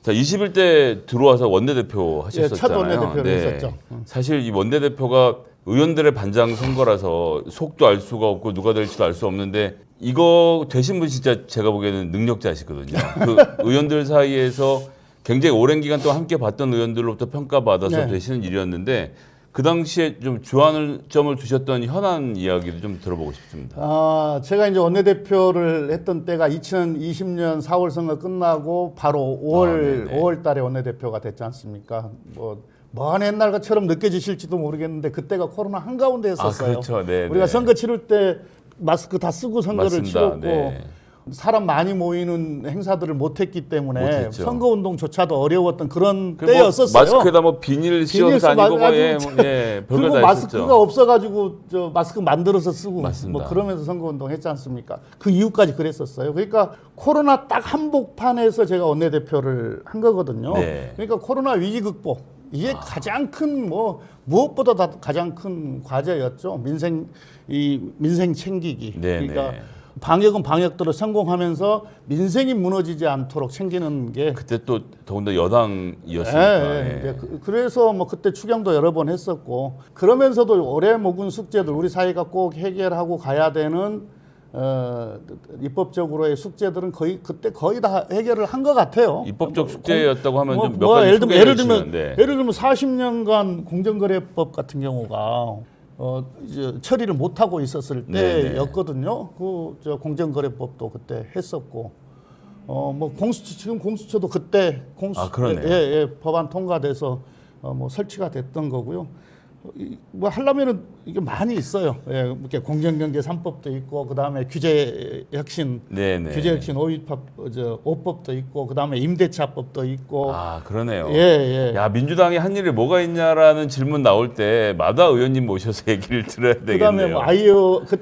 자, 21대 들어와서 원내대표 하셨었잖아요. 첫 원내대표를 했었죠. 사실 이 원내대표가 의원들의 반장 선거라서 속도 알 수가 없고 누가 될지도 알 수 없는데 이거 되신 분 진짜 제가 보기에는 능력자시거든요. 그 의원들 사이에서 굉장히 오랜 기간 동안 함께 봤던 의원들로부터 평가받아서 네. 되시는 일이었는데 그 당시에 좀 주안점을 두셨던 현안 이야기를 좀 들어보고 싶습니다. 제가 이제 원내대표를 했던 때가 2020년 4월 선거 끝나고 바로 5월 달에 원내대표가 됐지 않습니까? 먼 옛날 것처럼 느껴지실지도 모르겠는데 그때가 코로나 한가운데 했었어요. 그렇죠. 네, 우리가 네. 선거 치를 때 마스크 다 쓰고 선거를 맞습니다. 치렀고 네. 사람 많이 모이는 행사들을 못했기 때문에 못했죠. 선거운동조차도 어려웠던 그런 그 때였었어요. 마스크에다 비닐 씌워서 다니고 별걸 그리고 다 마스크가 있었죠. 없어가지고 마스크 만들어서 쓰고 맞습니다. 그러면서 선거운동 했지 않습니까? 그 이후까지 그랬었어요. 그러니까 코로나 딱 한복판에서 제가 원내대표를 한 거거든요. 네. 그러니까 코로나 위기 극복 이게 가장 큰 무엇보다 다 가장 큰 과제였죠. 민생 챙기기. 네, 그러니까 네. 방역은 방역대로 성공하면서 민생이 무너지지 않도록 챙기는 게 그때 또 더군다나 여당이었으니까. 예. 그래서 그때 추경도 여러 번 했었고 그러면서도 오래 묵은 숙제들 우리 사회가 꼭 해결하고 가야 되는 입법적으로의 숙제들은 그때 거의 다 해결을 한 것 같아요. 입법적 숙제였다고 하면 좀 몇 가지 예를 들면 40년간 공정거래법 같은 경우가 이제 처리를 못 하고 있었을 때였거든요. 그 공정거래법도 그때 했었고, 지금 공수처도 그때 법안 통과돼서 설치가 됐던 거고요. 하려면은 이게 많이 있어요. 이렇게 공정경제 3법도 있고, 그 다음에 규제혁신 5법도 있고, 그 다음에 임대차법도 있고. 그러네요. 야, 민주당이 한 일이 뭐가 있냐라는 질문 나올 때마다 의원님 모셔서 얘기를 들어야 되겠네요. 그 다음에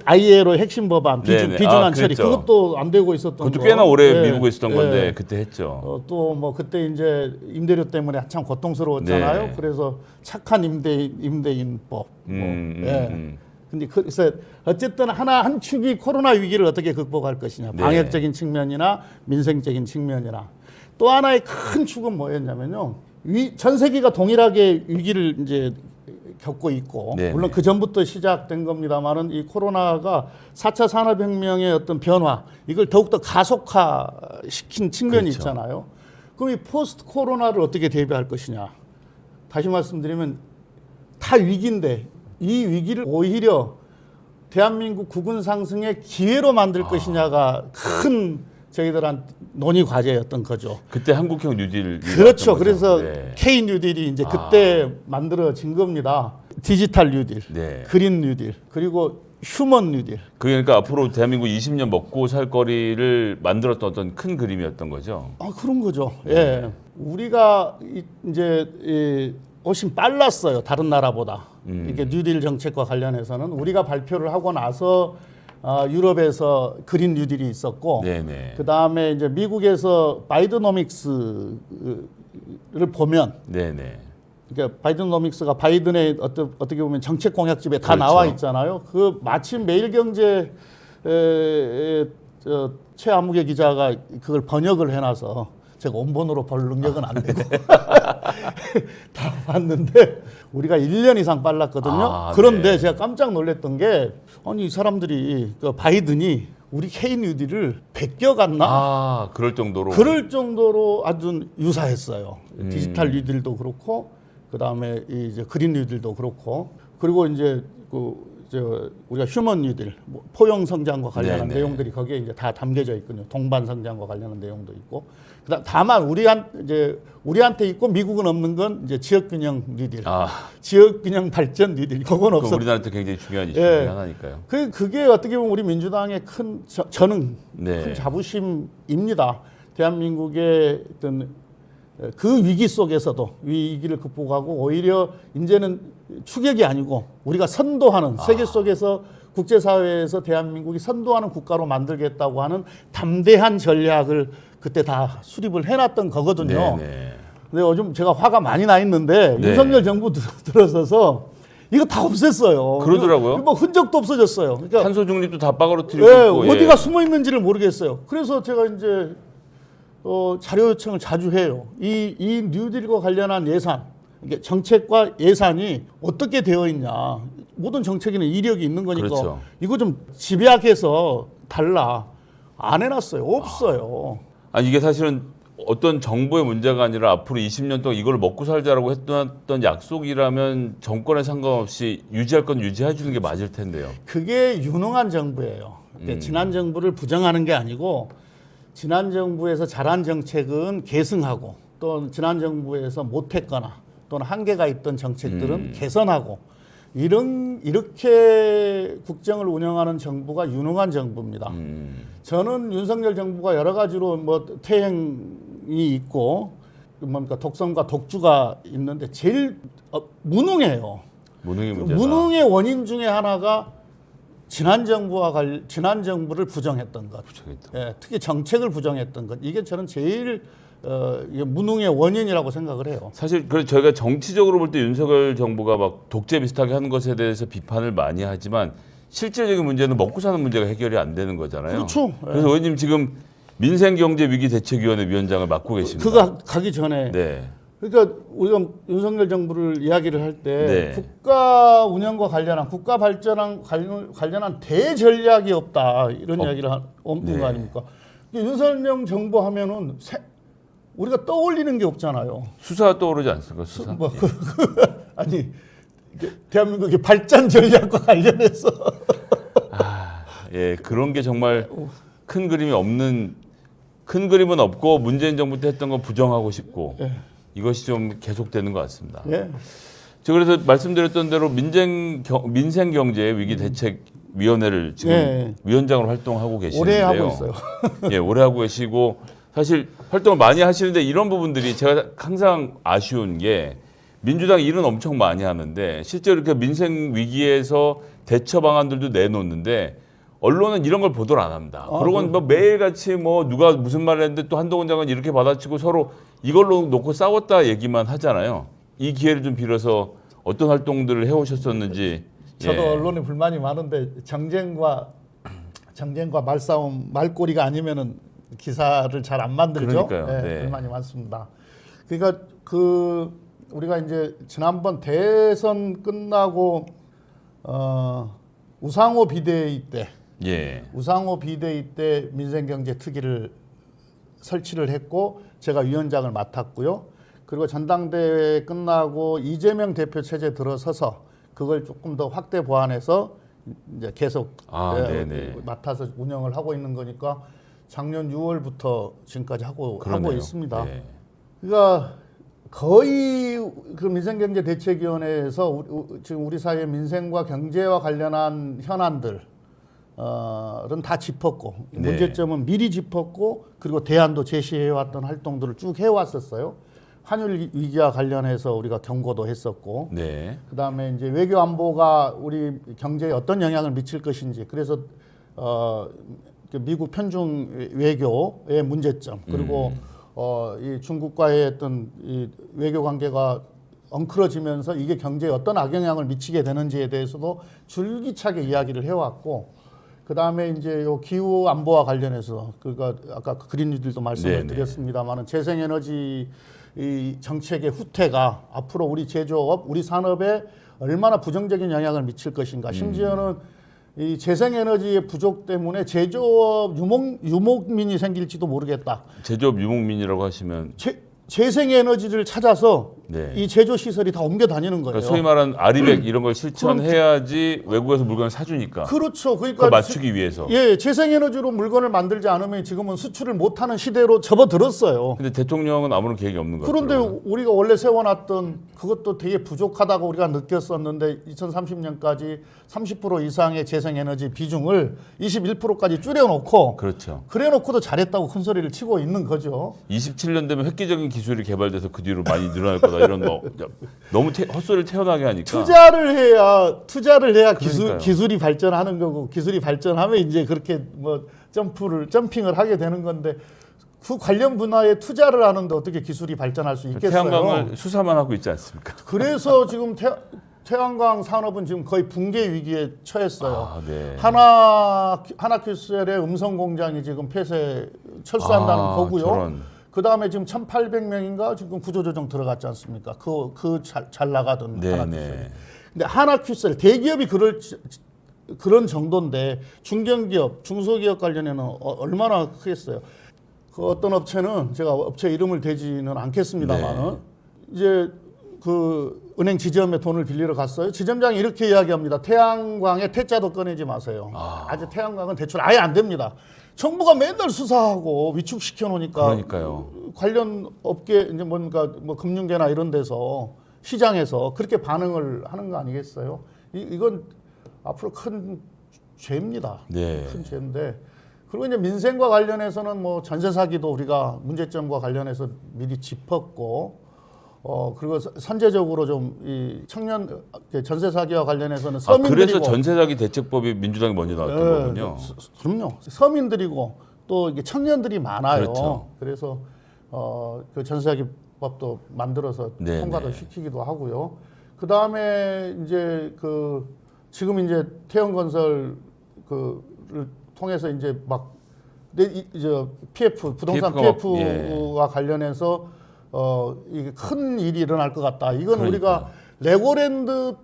IAEA로 핵심 법안 비준안 처리 그것도 안 되고 있었던 거. 그것도 꽤나 오래 미루고 있었던 건데 그때 했죠. 또 그때 이제 임대료 때문에 한참 고통스러웠잖아요. 네. 그래서 착한 임대인법. 근데 그래서 어쨌든 한 축이 코로나 위기를 어떻게 극복할 것이냐. 방역적인 측면이나 민생적인 측면이나 또 하나의 큰 축은 뭐였냐면요. 전 세계가 동일하게 위기를 이제 겪고 있고 물론 그 전부터 시작된 겁니다만은 이 코로나가 4차 산업혁명의 어떤 변화 이걸 더욱더 가속화시킨 측면이 있잖아요. 그럼 이 포스트 코로나를 어떻게 대비할 것이냐. 다시 말씀드리면 다 위기인데 이 위기를 오히려 대한민국 국운 상승의 기회로 만들 것이냐가 큰 저희들한 논의 과제였던 거죠. 그때 한국형 뉴딜. 그렇죠. 그래서 K 뉴딜이 이제 그때 만들어진 겁니다. 디지털 뉴딜, 그린 뉴딜, 그리고 휴먼 뉴딜. 그러니까 앞으로 대한민국 20년 먹고 살 거리를 만들었던 어떤 큰 그림이었던 거죠. 그런 거죠. 우리가 이제 훨씬 빨랐어요. 다른 나라보다. 이게 뉴딜 정책과 관련해서는 우리가 발표를 하고 나서 유럽에서 그린 뉴딜이 있었고, 그 다음에 이제 미국에서 바이드노믹스를 보면, 그러니까 바이드노믹스가 바이든의 어떻게 보면 정책 공약집에 다 나와 있잖아요. 그 마침 매일경제 최아무개 기자가 그걸 번역을 해놔서. 제가 원본으로 볼 능력은 안 되고 다 봤는데 우리가 1년 이상 빨랐거든요. 그런데 제가 깜짝 놀랐던 게 아니 이 사람들이 바이든이 우리 K 뉴딜을 베껴갔나? 그럴 정도로 아주 유사했어요. 디지털 뉴딜도 그렇고 그 다음에 이제 그린 뉴딜도 그렇고 그리고 이제 우리가 휴먼 뉴딜, 포용 성장과 관련한 내용들이 거기에 이제 다 담겨져 있거든요. 동반 성장과 관련한 내용도 있고. 다만 우리한테 있고 미국은 없는 건 이제 지역균형 뉴딜, 지역균형 발전 뉴딜. 그건 없어. 우리나라한테 굉장히 중요한 이슈 중에 하나니까요. 그게 어떻게 보면 우리 민주당의 큰 큰 자부심입니다. 대한민국의 어떤 그 위기 속에서도 위기를 극복하고 오히려 이제는 추격이 아니고 우리가 선도하는 세계 속에서 국제사회에서 대한민국이 선도하는 국가로 만들겠다고 하는 담대한 전략을 그때 다 수립을 해놨던 거거든요. 근데 요즘 제가 화가 많이 나 있는데 윤석열 정부 들어서서 이거 다 없앴어요. 그러더라고요. 흔적도 없어졌어요. 그러니까 탄소 중립도 다 빠그러뜨리고 있고. 어디가 숨어 있는지를 모르겠어요. 그래서 제가 이제 자료 요청을 자주 해요. 이 뉴딜과 관련한 예산, 이게 정책과 예산이 어떻게 되어 있냐. 모든 정책에는 이력이 있는 거니까 그렇죠. 이거 좀 집약해서 달라. 안 해놨어요. 없어요. 아니 이게 사실은 어떤 정부의 문제가 아니라 앞으로 20년 동안 이걸 먹고 살자라고 했던 약속이라면 정권에 상관없이 유지할 건 유지해 주는 게 맞을 텐데요. 그게 유능한 정부예요. 근데 지난 정부를 부정하는 게 아니고 지난 정부에서 잘한 정책은 계승하고 또 지난 정부에서 못했거나 또는 한계가 있던 정책들은 개선하고 이렇게 국정을 운영하는 정부가 유능한 정부입니다. 저는 윤석열 정부가 여러 가지로 뭐 퇴행이 있고 뭡니까 독선과 독주가 있는데 제일 무능해요. 무능의 문제다. 무능의 원인 중에 하나가 지난 정부를 부정했던 것. 예, 특히 정책을 부정했던 것. 이게 저는 제일 이게 무능의 원인이라고 생각을 해요. 사실 그래서 저희가 정치적으로 볼 때 윤석열 정부가 막 독재 비슷하게 하는 것에 대해서 비판을 많이 하지만 실질적인 문제는 먹고 사는 문제가 해결이 안 되는 거잖아요. 그렇죠. 그래서 의원님 지금 민생경제위기대책위원회 위원장을 맡고 계십니다. 그거 가기 전에 네. 그러니까 우리가 윤석열 정부를 이야기를 할 때 네. 국가 운영과 관련한 국가 발전한 관련한 대전략이 없다 이런 이야기를 없는 거 아닙니까? 윤석열 정부 하면은 우리가 떠올리는 게 없잖아요. 수사 떠오르지 않습니까? 수사. 아니 대한민국의 발전 전략과 관련해서 예, 그런 게 정말 큰 그림은 없고 문재인 정부 때 했던 건 부정하고 싶고 이것이 좀 계속되는 것 같습니다. 예. 저 그래서 말씀드렸던 대로 민생경제위기대책위원회를 지금 위원장으로 활동하고 계시는데요. 오래 하고 있어요. 예, 오래 하고 계시고 사실 활동을 많이 하시는데 이런 부분들이 제가 항상 아쉬운 게 민주당이 일은 엄청 많이 하는데 실제로 이렇게 민생 위기에서 대처 방안들도 내놓는데 언론은 이런 걸 보도를 안 합니다. 그러고 뭐 매일같이 뭐 누가 무슨 말을 했는데 또 한동훈 장관 이렇게 받아치고 서로 이걸로 놓고 싸웠다 얘기만 하잖아요. 이 기회를 좀 빌어서 어떤 활동들을 해오셨었는지. 저도 언론에 불만이 많은데 정쟁과 말싸움 말꼬리가 아니면은 기사를 잘 안 만들죠. 그러니까요. 네. 불만이 많습니다. 그러니까 우리가 이제 지난번 대선 끝나고 우상호 비대위 때 우상호 비대위 때 민생경제특위를 설치를 했고 제가 위원장을 맡았고요. 그리고 전당대회 끝나고 이재명 대표 체제 들어서서 그걸 조금 더 확대 보완해서 이제 계속 맡아서 운영을 하고 있는 거니까 작년 6월부터 지금까지 하고 있습니다. 네. 그러니까 거의 그 민생경제대책위원회에서 지금 우리 사회 민생과 경제와 관련한 현안들은 다 짚었고 문제점은 미리 짚었고 그리고 대안도 제시해왔던 활동들을 쭉 해왔었어요. 환율 위기와 관련해서 우리가 경고도 했었고, 그다음에 이제 외교 안보가 우리 경제에 어떤 영향을 미칠 것인지, 그래서 미국 편중 외교의 문제점, 그리고 이 중국과의 어떤 이 외교 관계가 엉클어지면서 이게 경제에 어떤 악영향을 미치게 되는지에 대해서도 줄기차게 이야기를 해왔고, 그 다음에 이제 요 기후 안보와 관련해서 그러니까 아까 그린 뉴딜도 말씀을 드렸습니다만은 재생에너지 이 정책의 후퇴가 앞으로 우리 제조업, 우리 산업에 얼마나 부정적인 영향을 미칠 것인가. 심지어는 이 재생에너지의 부족 때문에 제조업 유목민이 생길지도 모르겠다. 제조업 유목민이라고 하시면 재생에너지를 찾아서 이 제조 시설이 다 옮겨 다니는 거예요. 그러니까 소위 말하는 아리백 이런 걸 실천해야지 외국에서 물건을 사주니까. 그렇죠. 그러니까 그걸 맞추기 위해서. 예, 재생에너지로 물건을 만들지 않으면 지금은 수출을 못하는 시대로 접어들었어요. 근데 대통령은 아무런 계획이 없는 거예요. 그런데 우리가 원래 세워놨던 그것도 되게 부족하다고 우리가 느꼈었는데 2030년까지 30% 이상의 재생에너지 비중을 21%까지 줄여놓고 그래놓고도 잘했다고 큰 소리를 치고 있는 거죠. 27년 되면 획기적인 기술이 개발돼서 그 뒤로 많이 늘어날 거다 이런 거 너무 헛소리를 태어나게 하니까 투자를 해야 기술이 발전하는 거고 기술이 발전하면 이제 그렇게 뭐 점핑을 하게 되는 건데 그 관련 분야에 투자를 하는데 어떻게 기술이 발전할 수 있겠어요? 태양광을 수사만 하고 있지 않습니까? 그래서 지금 태양광 산업은 지금 거의 붕괴 위기에 처했어요. 네. 하나큐셀의 음성 공장이 지금 폐쇄 철수한다는 거고요. 그 다음에 지금 1,800명인가 지금 구조조정 들어갔지 않습니까? 잘 나가던 네, 하나큐셀. 네. 근데 하나큐셀 대기업이 그런 정도인데 중견기업, 중소기업 관련해는 얼마나 크겠어요? 그 어떤 업체는 제가 업체 이름을 대지는 않겠습니다만은 네. 이제 그 은행 지점에 돈을 빌리러 갔어요. 지점장이 이렇게 이야기합니다. 태양광에 태자도 꺼내지 마세요. 아직 태양광은 대출 아예 안 됩니다. 정부가 맨날 수사하고 위축시켜 놓으니까 그러니까요. 관련 업계 이제 뭔가 뭐 금융계나 이런 데서 시장에서 그렇게 반응을 하는 거 아니겠어요? 이건 앞으로 큰 죄입니다. 네. 큰 죄인데 그리고 이제 민생과 관련해서는 뭐 전세 사기도 우리가 문제점과 관련해서 미리 짚었고 그리고 선제적으로 좀 이 청년 전세 사기와 관련해서는 서민들이고 그래서 전세 사기 대책법이 민주당이 먼저 나왔던 거군요. 그럼요. 서민들이고 또 이게 청년들이 많아요. 그렇죠. 그래서 그 전세 사기법도 만들어서 네, 통과도 네. 시키기도 하고요. 그 다음에 이제 지금 이제 태형건설 그를 통해서 이제 막 이제 PF 부동산 PF 가 PF와 관련해서 이게 큰 일이 일어날 것 같다. 이건 그러니까. 우리가 레고랜드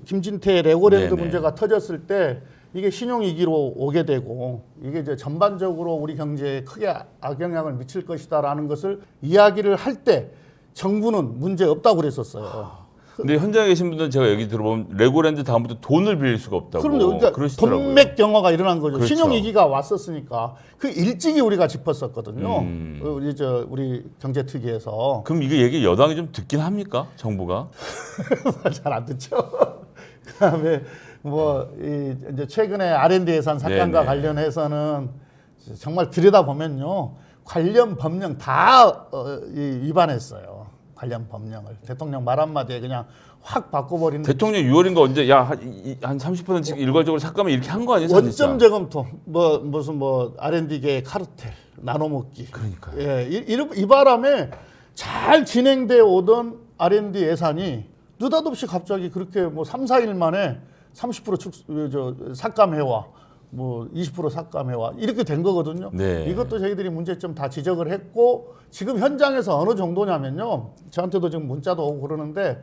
김진태의 레고랜드 네네. 문제가 터졌을 때 이게 신용위기로 오게 되고 이게 이제 전반적으로 우리 경제에 크게 악영향을 미칠 것이다라는 것을 이야기를 할 때 정부는 문제 없다고 그랬었어요. 근데 현장에 계신 분들은 제가 얘기 들어보면 레고랜드 다음부터 돈을 빌릴 수가 없다고 그럼요. 그러니까 그러시더라고요. 동맥 경화가 일어난 거죠. 그렇죠. 신용위기가 왔었으니까 그 일찍이 우리가 짚었었거든요. 우리 경제특위에서 그럼 이거 얘기 여당이 좀 듣긴 합니까? 정부가? 잘 안 듣죠. 그다음에 이제 최근에 R&D 예산 삭감과 네네. 관련해서는 정말 들여다 보면요 관련 법령 다 위반했어요. 관련 법령을 대통령 말 한마디에 그냥 확 바꿔버린. 대통령 6월인가 언제 한 30%씩 일괄적으로 삭감을 이렇게 한 거 아니에요? 원점 재검토 무슨 R&D계 카르텔 나눠먹기. 그러니까요. 예, 이 바람에 잘 진행돼 오던 R&D 예산이 느닷없이 갑자기 그렇게 뭐 3, 4일 만에 30% 삭감해와 뭐 20% 삭감해와 이렇게 된 거거든요. 네. 이것도 저희들이 문제점 다 지적을 했고 지금 현장에서 어느 정도냐면요. 저한테도 지금 문자도 오고 그러는데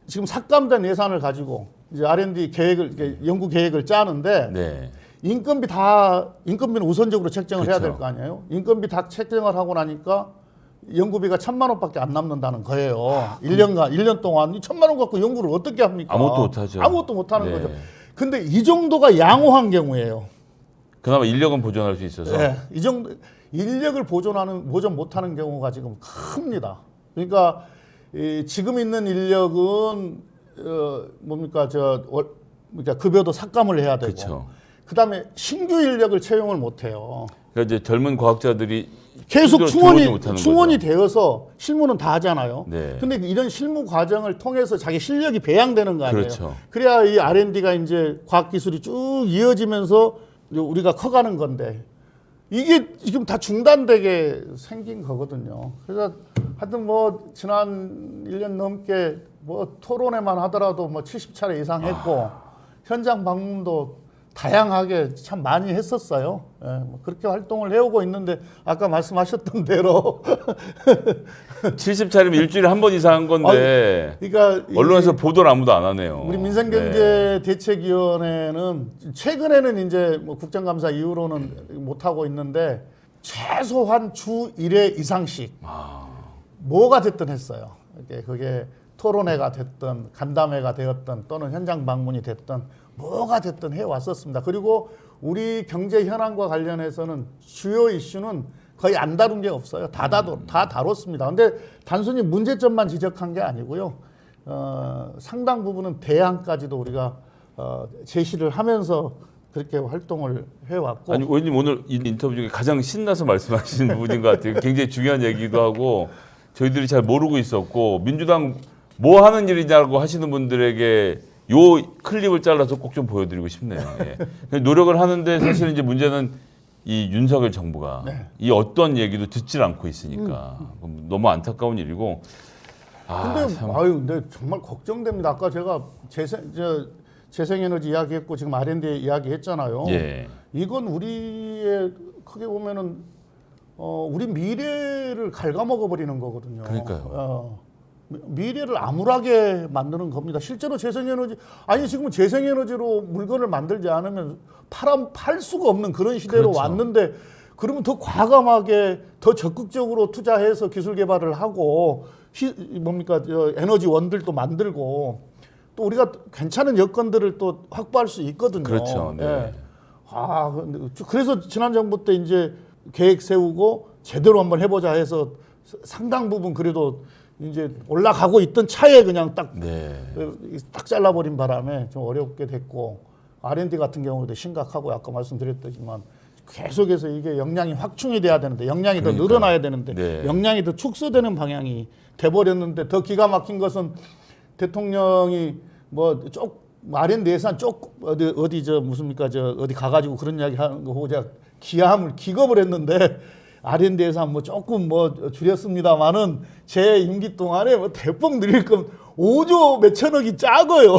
지금 삭감된 예산을 가지고 이제 R&D 계획을 연구 계획을 짜는데 네. 인건비는 우선적으로 책정을 해야 될 그렇죠. 거 아니에요. 인건비 다 책정을 하고 나니까 연구비가 1,000만 원밖에 안 남는다는 거예요. 1년 동안 1,000만 원 갖고 연구를 어떻게 합니까? 아무것도 못하죠. 아무것도 못하는 네. 거죠. 근데 이 정도가 양호한 경우예요. 그나마 인력은 보존할 수 있어서. 네, 이 정도 인력을 보존 못하는 경우가 지금 큽니다. 그러니까 지금 있는 인력은 그러니까 급여도 삭감을 해야 되고, 그렇죠. 그다음에 신규 인력을 채용을 못 해요. 그러니까 이제 젊은 과학자들이 계속 들어오지 못하는 충원이 거죠. 되어서 실무는 다 하잖아요. 네. 근데 이런 실무 과정을 통해서 자기 실력이 배양되는 거 아니에요. 그렇죠. 그래야 이 R&D가 이제 과학 기술이 쭉 이어지면서 우리가 커가는 건데 이게 지금 다 중단되게 생긴 거거든요. 그래서 하여튼 뭐 지난 1년 넘게 뭐 토론회만 하더라도 뭐 70차례 이상 했고 현장 방문도 다양하게 참 많이 했었어요. 예, 뭐 그렇게 활동을 해오고 있는데 아까 말씀하셨던 대로 70차례면 일주일에 한 번 이상 한 건데 그러니까 언론에서 보도를 아무도 안 하네요. 우리 민생경제대책위원회는 최근에는 이제 뭐 국정감사 이후로는 못 하고 있는데 최소한 주 1회 이상씩 뭐가 됐든 했어요. 그게 토론회가 됐든 간담회가 되었든 또는 현장 방문이 됐든 뭐가 됐든 해왔었습니다. 그리고 우리 경제 현안과 관련해서는 주요 이슈는 거의 안 다룬 게 없어요. 다 다뤘습니다. 근데 단순히 문제점만 지적한 게 아니고요. 상당 부분은 대안까지도 우리가 제시를 하면서 그렇게 활동을 해왔고. 아니 의원님 오늘 이 인터뷰 중에 가장 신나서 말씀하신 부분인 것 같아요. 굉장히 중요한 얘기도 하고 저희들이 잘 모르고 있었고 민주당 뭐 하는 일이냐고 하시는 분들에게 요 클립을 잘라서 꼭 좀 보여드리고 싶네요. 예. 노력을 하는데 사실 이제 문제는 이 윤석열 정부가 이 어떤 얘기도 듣질 않고 있으니까 너무 안타까운 일이고. 근데 정말 걱정됩니다. 아까 제가 재생에너지 이야기했고 지금 R&D 이야기했잖아요. 예. 이건 우리의 크게 보면은 우리 미래를 갉아먹어 버리는 거거든요. 그러니까요. 미래를 암울하게 만드는 겁니다. 실제로 재생에너지 아니 지금은 재생에너지로 물건을 만들지 않으면 팔 수가 없는 그런 시대로 그렇죠. 왔는데 그러면 더 과감하게 더 적극적으로 투자해서 기술 개발을 하고 에너지 원들도 만들고 또 우리가 괜찮은 여건들을 또 확보할 수 있거든요. 그렇죠. 네. 예. 그래서 지난 정부 때 이제 계획 세우고 제대로 한번 해보자 해서 상당 부분 그래도 이제 올라가고 있던 차에 그냥 딱 잘라버린 바람에 좀 어렵게 됐고 R&D 같은 경우도 심각하고 아까 말씀드렸지만 계속해서 이게 역량이 확충이 돼야 되는데 역량이 더 늘어나야 되는데 역량이 더 축소되는 방향이 돼버렸는데 더 기가 막힌 것은 대통령이 R&D 예산 어디 가가지고 그런 이야기 하는 거 보고 제가 기함을 기겁을 했는데 R&D 예산 조금 줄였습니다만은 제 임기 동안에 대폭 늘릴 거면 5조 몇천억이 작아요.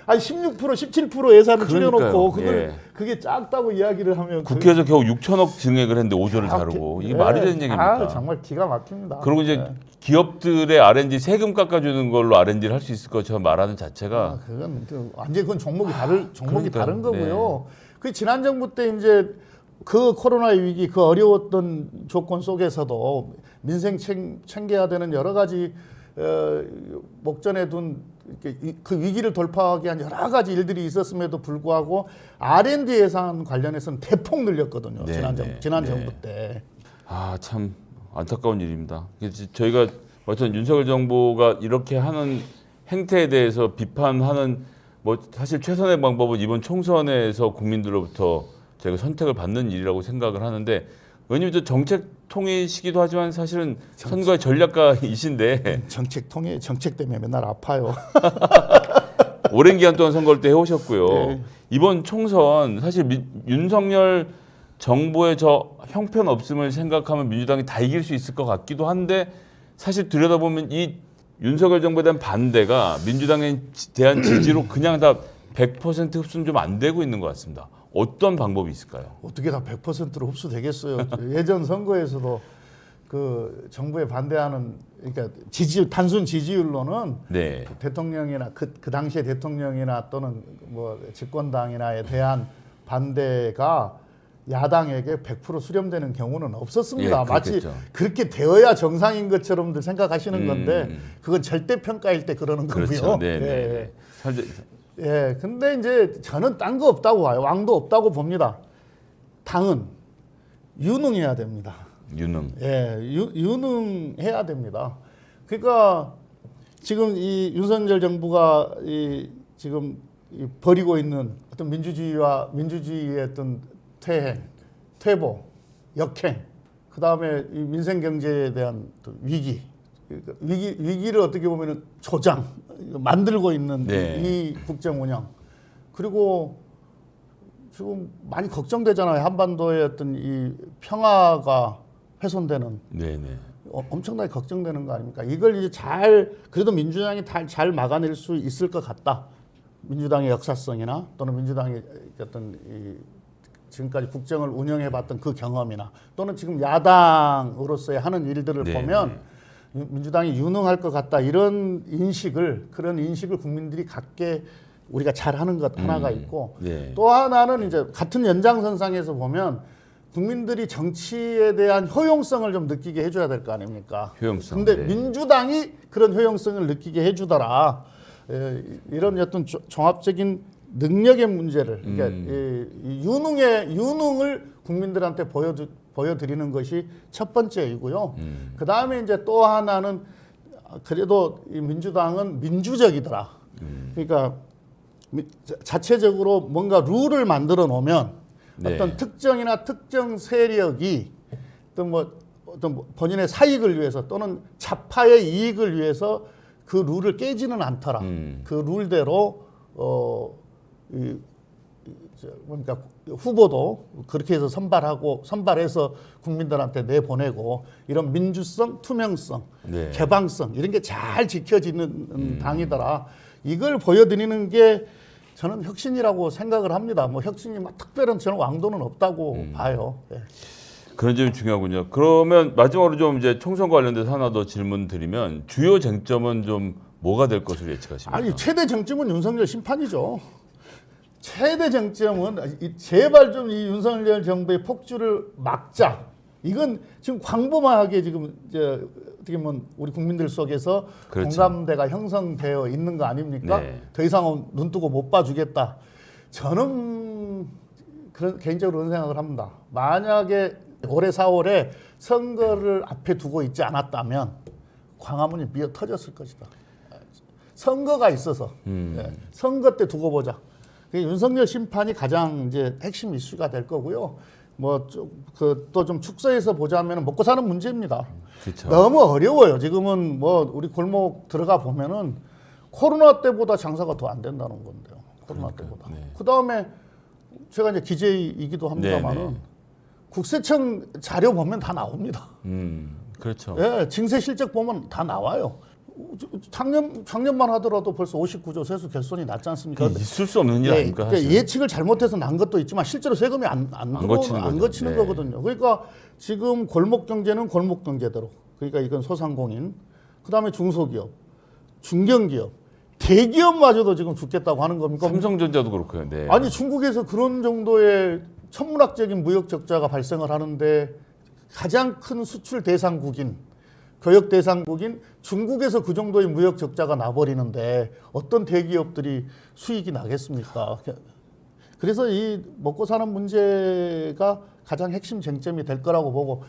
아니 16% 17% 예산을 줄여놓고 그게 작다고 이야기를 하면 국회에서 겨우 6천억 증액을 했는데 5조를 다루고 이게 말이 되는 얘기입니까? 정말 기가 막힙니다. 그리고 이제 기업들의 R&D 세금 깎아주는 걸로 R&D를 할 수 있을 것처럼 말하는 자체가 그건 종목이 다른 거고요. 그 지난 정부 때 이제 그 코로나의 위기, 그 어려웠던 조건 속에서도 민생 챙겨야 되는 여러 가지 목전에 둔 그 위기를 돌파하기 위한 여러 가지 일들이 있었음에도 불구하고 R&D 예산 관련해서는 대폭 늘렸거든요. 지난 정부 때. 참 안타까운 일입니다. 저희가 어떤 윤석열 정부가 이렇게 하는 행태에 대해서 비판하는 사실 최선의 방법은 이번 총선에서 국민들로부터 저희가 선택을 받는 일이라고 생각을 하는데 왜냐면 정책통이시기도 하지만 사실은 선거의 전략가이신데 정책 때문에 맨날 아파요. 오랜 기간 동안 선거를 때 해오셨고요. 이번 총선 사실 윤석열 정부의 저 형편없음을 생각하면 민주당이 다 이길 수 있을 것 같기도 한데 사실 들여다보면 이 윤석열 정부에 대한 반대가 민주당에 대한 지지로 그냥 다 100% 흡수는 좀 안 되고 있는 것 같습니다. 어떤 방법이 있을까요? 어떻게 다 100%로 흡수되겠어요. 예전 선거에서도 그 정부에 반대하는 그러니까 단순 지지율로는 대통령이나 그 당시의 대통령이나 또는 집권당이나에 대한 반대가 야당에게 100% 수렴되는 경우는 없었습니다. 마치 그렇게 되어야 정상인 것처럼들 생각하시는 건데 그건 절대 평가일 때 그러는 거고요. 근데 이제 저는 딴 거 없다고 봐요. 왕도 없다고 봅니다. 당은 유능해야 됩니다. 유능해야 됩니다. 그러니까 지금 이 윤석열 정부가 지금 벌이고 있는 어떤 민주주의의 어떤 퇴보, 역행, 그 다음에 이 민생 경제에 대한 위기를 어떻게 보면은 만들고 있는 이 국정 운영. 그리고 지금 많이 걱정되잖아요. 한반도의 어떤 이 평화가 훼손되는. 엄청나게 걱정되는 거 아닙니까? 이걸 이제 그래도 민주당이 잘 막아낼 수 있을 것 같다. 민주당의 역사성이나 또는 민주당의 어떤 지금까지 국정을 운영해봤던 그 경험이나 또는 지금 야당으로서의 하는 일들을 보면 민주당이 유능할 것 같다 그런 인식을 국민들이 갖게 우리가 잘하는 것 하나가 있고 또 하나는 이제 같은 연장선상에서 보면 국민들이 정치에 대한 효용성을 좀 느끼게 해줘야 될 거 아닙니까? 근데 민주당이 그런 효용성을 느끼게 해주더라. 이런 어떤 종합적인 능력의 문제를 그러니까 유능을 국민들한테 보여드리는 것이 첫 번째이고요. 그 다음에 이제 또 하나는 그래도 이 민주당은 민주적이더라. 그러니까 자체적으로 뭔가 룰을 만들어 놓으면 어떤 특정이나 특정 세력이 어떤 본인의 사익을 위해서 또는 좌파의 이익을 위해서 그 룰을 깨지는 않더라. 그 룰대로 그러니까 후보도 그렇게 해서 선발해서 국민들한테 내보내고 이런 민주성, 투명성, 개방성 이런 게 잘 지켜지는 당이더라. 이걸 보여드리는 게 저는 혁신이라고 생각을 합니다. 뭐 혁신이 막 특별한 저는 왕도는 없다고 봐요. 예. 그런 점이 중요하군요. 그러면 마지막으로 좀 이제 총선 관련돼서 하나 더 질문 드리면 주요 쟁점은 좀 뭐가 될 것으로 예측하십니까? 아니 최대 쟁점은 윤석열 심판이죠. 최대 쟁점은 제발 좀 이 윤석열 정부의 폭주를 막자. 이건 지금 광범하게 지금 이제 어떻게 보면 우리 국민들 속에서 그렇죠. 공감대가 형성되어 있는 거 아닙니까? 네. 더 이상은 눈 뜨고 못 봐주겠다. 저는 그런 개인적으로 그런 생각을 합니다. 만약에 올해 4월에 선거를 앞에 두고 있지 않았다면 광화문이 미어 터졌을 것이다. 선거가 있어서 예, 선거 때 두고 보자. 윤석열 심판이 가장 이제 핵심 이슈가 될 거고요. 뭐 또 좀 축소해서 보자면 먹고 사는 문제입니다. 그렇죠. 너무 어려워요. 지금은 뭐 우리 골목 들어가 보면은 코로나 때보다 장사가 더 안 된다는 건데요. 코로나 때보다. 네. 그 다음에 제가 이제 기재이기도 합니다만은 네. 국세청 자료 보면 다 나옵니다. 그렇죠. 예, 징세 실적 보면 다 나와요. 작년만 하더라도 벌써 59조 세수 결손이 났지 않습니까? 있을 수 없는 일 예, 아닙니까? 그러니까 사실. 예측을 잘못해서 난 것도 있지만 실제로 세금이 안 거치는 거치는 거죠. 거거든요. 그러니까 지금 골목 경제는 골목 경제대로. 그러니까 이건 소상공인, 그다음에 중소기업, 중견기업, 대기업마저도 지금 죽겠다고 하는 겁니까? 삼성전자도 그렇고요. 네. 아니 중국에서 그런 정도의 천문학적인 무역 적자가 발생을 하는데 가장 큰 수출 대상국인 교역 대상국인 중국에서 그 정도의 무역 적자가 나버리는데 어떤 대기업들이 수익이 나겠습니까? 그래서 이 먹고 사는 문제가 가장 핵심 쟁점이 될 거라고 보고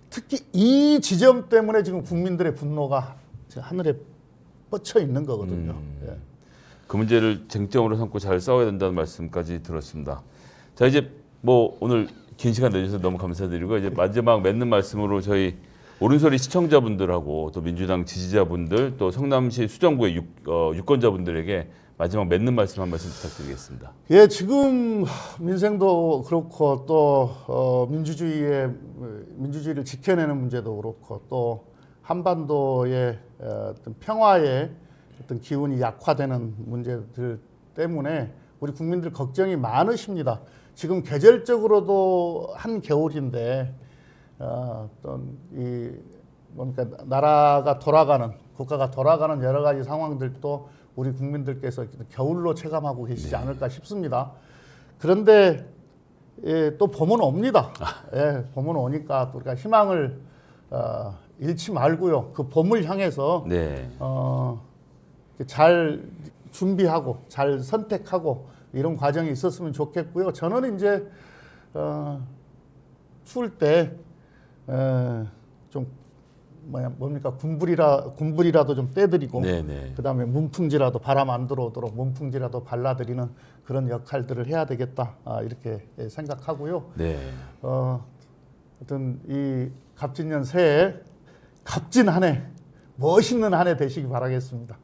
특히 이 지점 때문에 지금 국민들의 분노가 하늘에 뻗쳐 있는 거거든요. 예. 그 문제를 쟁점으로 삼고 잘 싸워야 된다는 말씀까지 들었습니다. 자 이제 뭐 오늘 긴 시간 내주셔서 너무 감사드리고 이제 마지막 맺는 말씀으로 저희 오른소리 시청자분들하고 또 민주당 지지자분들 또 성남시 수정구의 유권자분들에게 마지막 맺는 말씀 한 말씀 부탁드리겠습니다. 예, 지금 민생도 그렇고 또 민주주의를 지켜내는 문제도 그렇고 또 한반도의 어떤 평화의 어떤 기운이 약화되는 문제들 때문에 우리 국민들 걱정이 많으십니다. 지금 계절적으로도 한겨울인데 어떤 이 뭡니까 나라가 돌아가는 국가가 돌아가는 여러 가지 상황들도 우리 국민들께서 겨울로 체감하고 계시지 않을까 싶습니다. 그런데 예, 또 봄은 옵니다. 예, 봄은 오니까 우리가 희망을 잃지 말고요. 그 봄을 향해서 네. 잘 준비하고 잘 선택하고 이런 과정이 있었으면 좋겠고요. 저는 이제 추울 때 좀 뭡니까 군불이라도 좀 떼드리고 네네. 그다음에 문풍지라도 바람 안 들어오도록 문풍지라도 발라드리는 그런 역할들을 해야 되겠다 이렇게 생각하고요. 네. 어떤 이 갑진년 새해 값진 한 해 멋있는 한 해 되시기 바라겠습니다.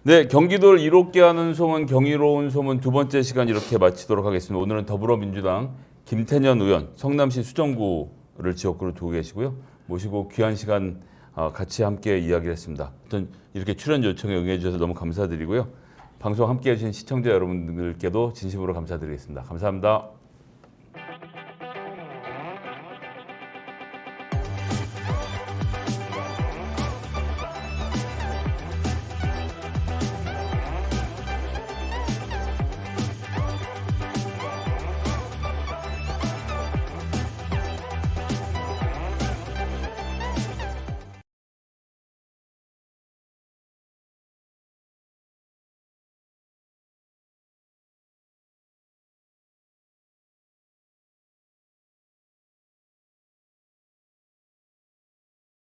네, 경기도를 이롭게 하는 소문, 경이로운 소문 두 번째 시간 이렇게 마치도록 하겠습니다. 오늘은 더불어민주당 김태년 의원, 성남시 수정구를 지역구로 두고 계시고요. 모시고 귀한 시간 같이 함께 이야기를 했습니다. 하여튼 이렇게 출연 요청에 응해 주셔서 너무 감사드리고요. 방송 함께 해주신 시청자 여러분들께도 진심으로 감사드리겠습니다. 감사합니다.